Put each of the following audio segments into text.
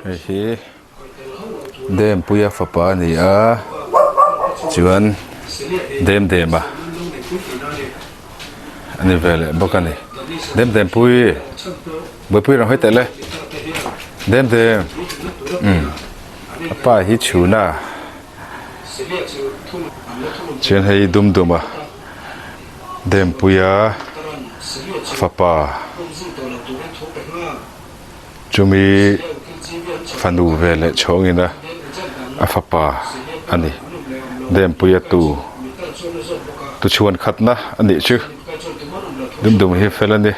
hi Dempuia phuah ni a chuan Dempuia ani vele bokani Dempuia Dempuia ra hoi tele Dempuia apa hi chuna chuan hei dumduma Dempuia phuah chumi fanu vele chongina a phuah ani Dempuia tu chuan khatna ani chu dumdum hi felani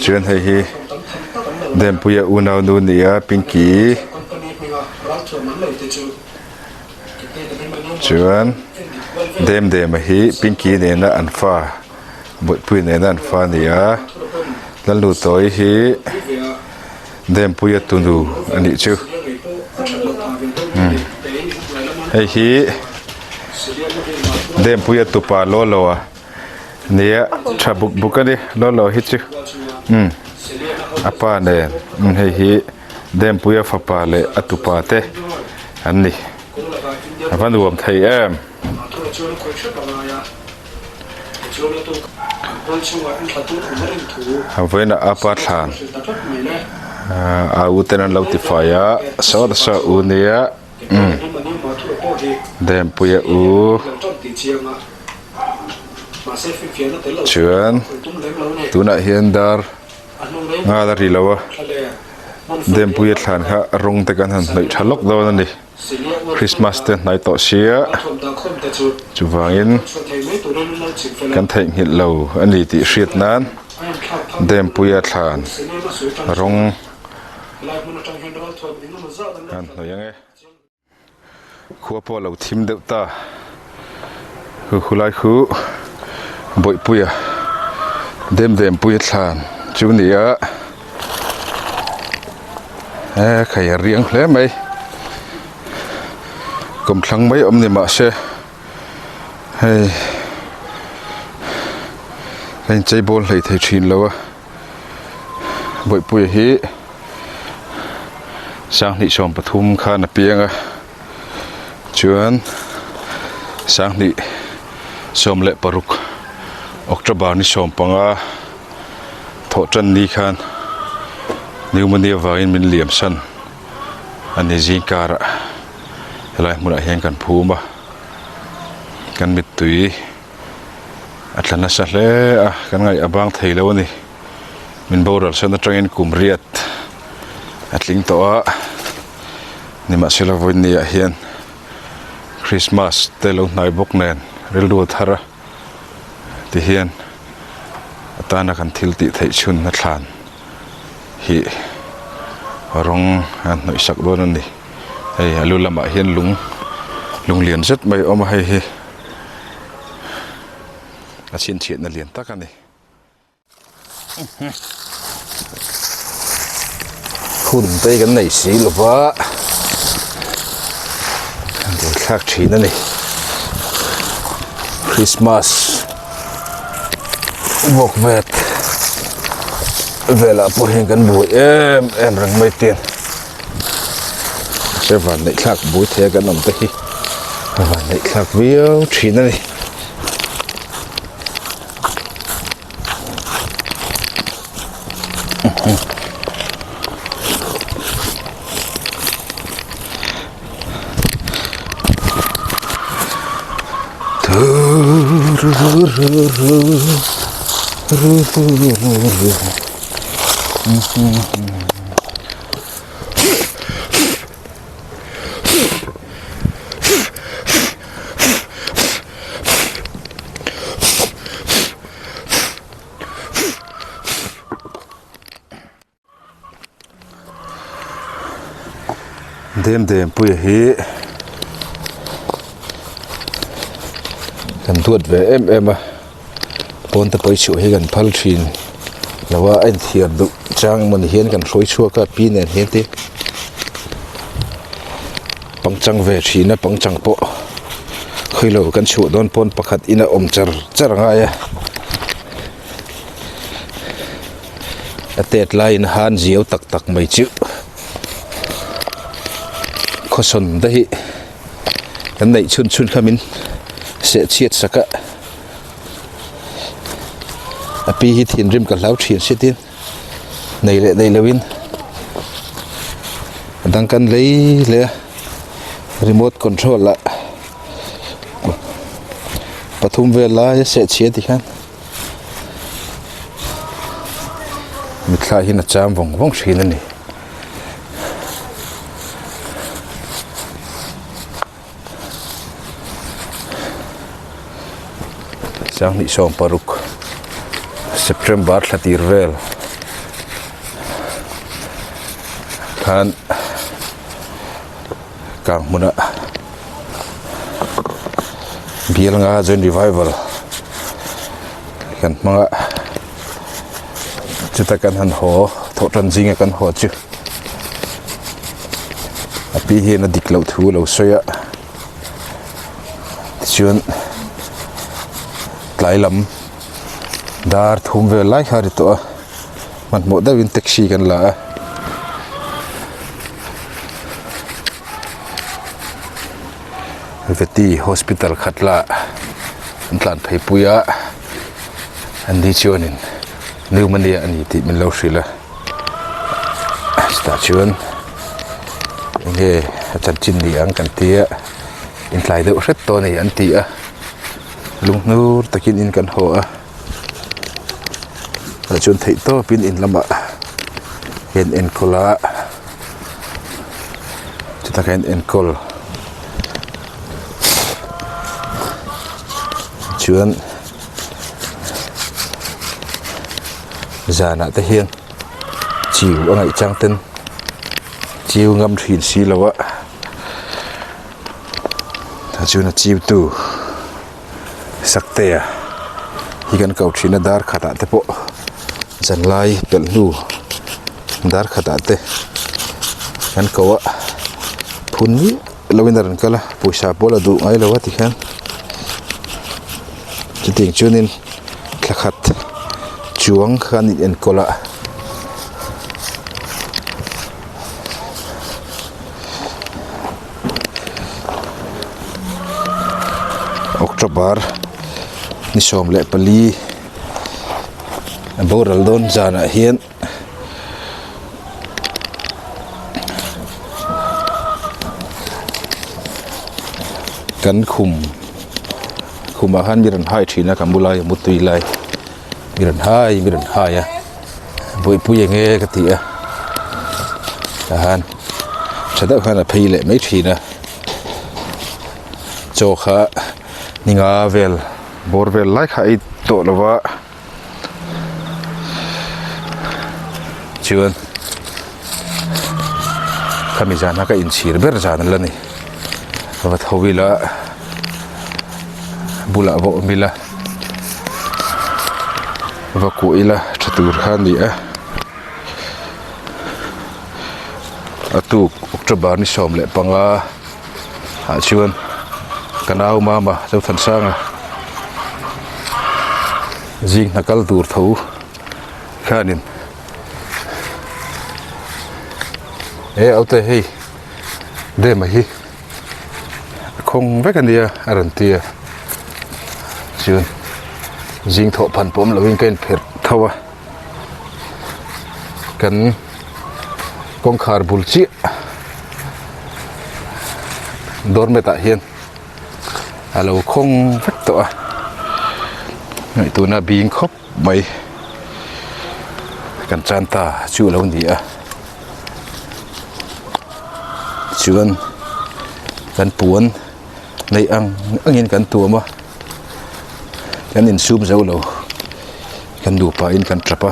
chuan hei hi Dempuia unau nu nia pinki chuan dem hi pinki ne na anfa pui ne na anfa nia lalu toi hi Dempuia tunu ani chu hei hi Dempuia tupa lolo nia thabuk bukani lolo hi chu apa ne hei hi Dempuia phuah le atupa te anni avan ruam thei em havena apa thlan a uten lo ti faya so unia Dempuia chuan tuna hian dar nga da rilawa Dempuia thlan kha rong te kan han noi thalok do na ni Christmas te nai to sia chuwangin kan thei ngit lo ani ti hriat nan Dempuia thlan rong kan hoyange khuapo lo thim deuh ta khulai khu boipuia Dempuia thlan chunia khaya riang hle mai kom thlang mai omni ma se hei kain chei bol hlei thei thin lowa boipuia hi sang ni som pathum kha na pianga chuan sang ni som le paruk October ni som panga tho tran ni khan pneumonia vain min liam san ani zingkara helai mura hian kan phuma kan mit tui atlana sa hle a kan ngai abang theilo ni min boral san atangin kumriat atling to a ni ma sela voin ni a hian Christmas telo nai bok nen rel du thara ti hian atana kan thil ti thei chun na thlan hi rong an noi sak do ni hei alu lama hian lung lian zet mai oma hei hi a chin chiat na lian tak ani khun te kan nei si lova kan de thak thina ni Christmas bok vet vela po hin kan bui em rang mai tiền se van nei thak bui the kan om te hi van nei thak viau thina ni Dempuia hi kan tuat ve em a pon ta poi chu hi kan phal thin lawa an thiar du chang man hian kan hroi chua ka pi nen hian ti pangchang ve thina pangchang po khoilo kan chu don pon pakhat ina om char nga ya atet line han ziau tak tak mai chu khó sồn đây cái này chun khamin sẽ chiết saka api hi thin rim ka lau thian se tin nei le dei lewin dang kan lei le remote control la pathum ve la se chiat ti khan mitla hi na cham vong thrin ani sang ni som paruk September thatir vel khan kang muna bial nga join revival kan mga chuta kan han ho tho tran jing kan ho chu api hi na diklo thu lo soya chuan tlai lam dar thum ve lai hari to man mo da win taxi kan la veti hospital khatla thlan phuah andi chuanin pneumonia ani ti min lo hrila sta chuan nge chan chin ni ang kan tia in tlai deuh hret to nei an ti a lung nur takin in kan ho a chun thei to pin in lama en kola chita kan en kol chuan zana te hian chiu angai chang ten chiu ngam thin si lawa ta chuna chiu tu sakte a hi kan kau thina dar khata te po zan lai pel nu dar khata te kan kawa phun ni lowinar kala puisa pola du ngai lawa ti khan chiting chunin thakhat chuang khan en kola October ni som le pali boral don jana hian kan khuma han miran hai thina kamulai mutui lai miran hai ya boi puye nge ka ti a han chada khana pheile mai thina chokha ninga vel borvel lai khai to lova chuan khami jana ka in chhir ber jana lani wa thowila bula bo mila wa ku ila chatur khan ni a atu October ni som le panga ha chuan kanau mama chau than sanga jing nakal tur tho khanin auto hei de ma hi khong vek ania arantia chuan jing tho phan pom lovin ken pher thawa kan kong khar bulchi dorme ta hian alo khong vek to a ngai tu na bing khop mai kan chan ta chu lo ni a chuan kan puan nei angin kan tuama kan in sum zo lo kan du pa in kan trapa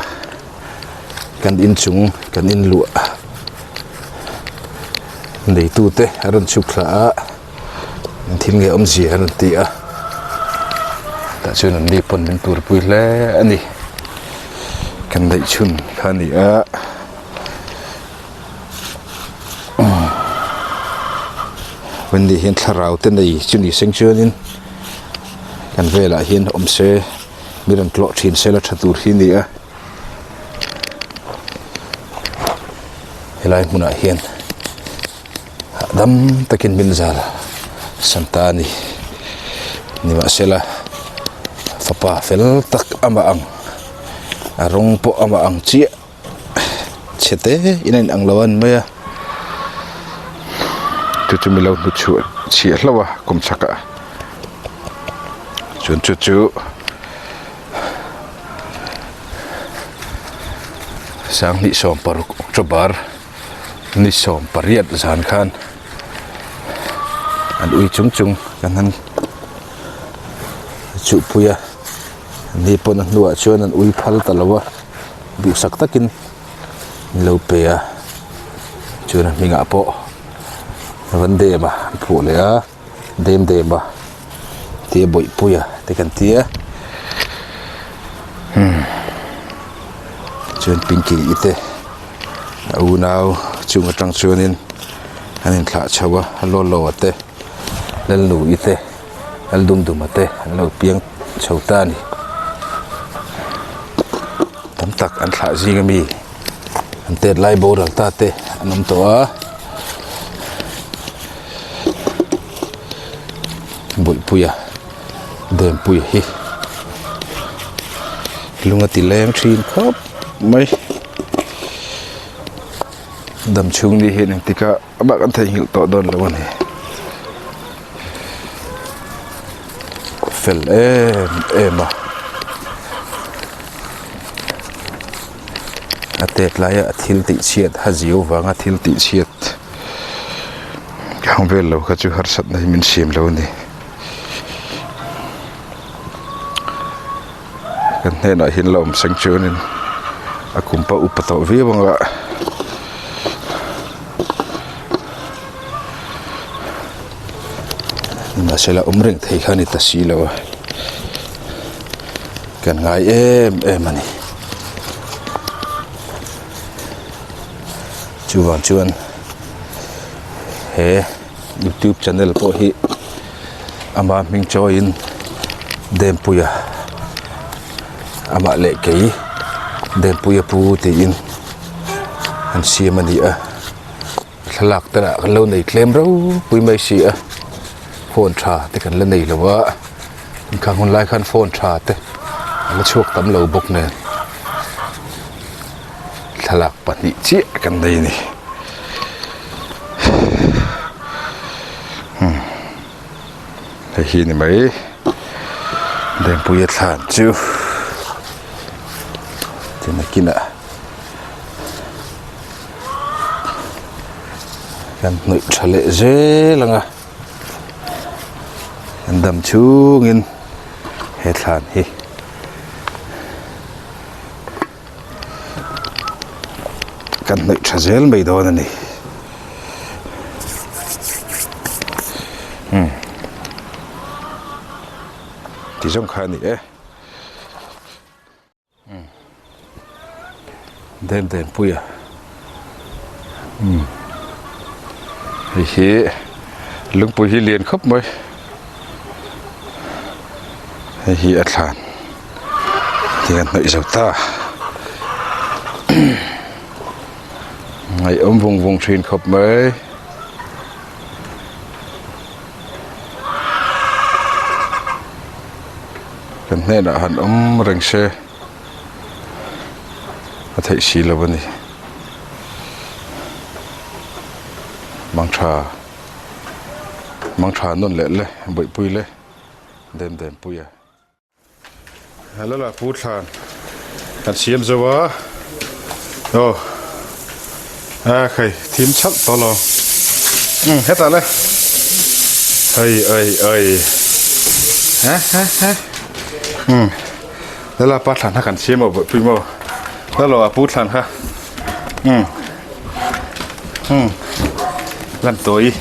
kan in chung kan in lu nei tu te aron chukla thil nge om ji han ti a ta chun an ni pon min tur pui le ani kan dei chun khani a when the hian tharau te nei chuni seng chuanin kan vela hian omse miran tlo thin sela thatur hi ni a helai muna hian dam takin min zal santani ni ma sela fapa fel tak ama ang arong po ama ang chia chete inain ang lawan maya tu milau nu chu chia lawa kum chaka chun chu sang ni som paruk Oktober ni som pariat zan khan an ui chung kan han chu puya ni pon an nuwa chuan an ui phal talawa bi sak takin lo pe a chuan minga po vande ma phu le a dem ba te boi puya te kan tia chuan pinki ite u nau chung atang chuanin anin thla chawa lo ate lel lu ite al dum ate lo piang chhota ni tam tak an thla zinga mi an te lai bo ral ta te anom to a boi puya Dempuia hi lunga ti leng thin khop mai dam chung ni he nang tika abak an thai hil to don lawan he fel ema atet laya athil ti chiat haziu wanga thil ti chiat kang vel lo ka chu har sat nai min sim lo ni kan ne na hin lom sang chunin akumpa upato vi banga na sela umring thei khani ta si lo kan ngai em ani chuan he YouTube channel po hi ama ming join Dempuia ama le kei Dempuia pu te in an siam ani a thalak tara kan lo nei klem ro pui mai si a phone tha te kan la nei lawa kan hon lai khan phone tha te ala chok tam lo bok ne thalak pani chi kan nei ni hi ni mai Dempuia thlan chu kina kan noi thale je langa andam chungin he thlan hi kan noi thazel mai don ani ti jong khani Dempuia hi lung pui hi liền khắp mới hi thlan thì anh nội dầu ta ngày ôm vùng truyền khắp mới cần nên là hắn ôm rừng xe thấy xí là vấn đề mang trà nôn lệ bụi pui lệ Dempuia hello là phút thàn cần xiêm rồi vợ khay thím chắc to lo hết rồi đấy ơi đó là bắt thàn cần xiêm ở bụi pui màu đó là phút thàn ha lần tối